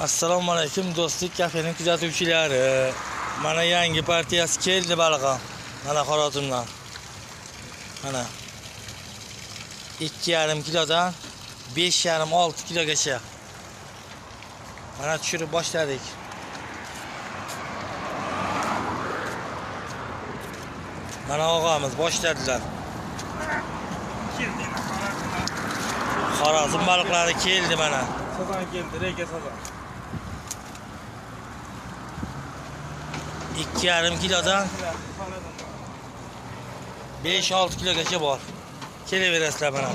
Assalomu alaykum do'stlik kafening kuzatuvchilari. Mana yangi partiyasi keldi baliqqa. Mana Xorazmdan. Mana 2,5 kilodan 5,5-6 kilogacha. Mana tushirib boshladik. Mana og'amiz boshladilar. Xorazm baliqlari keldi mana. Sazan geldi, reyke sazan. 2,5 kilodan 5-6 kilogacha bor. Kelaverasizlar mana.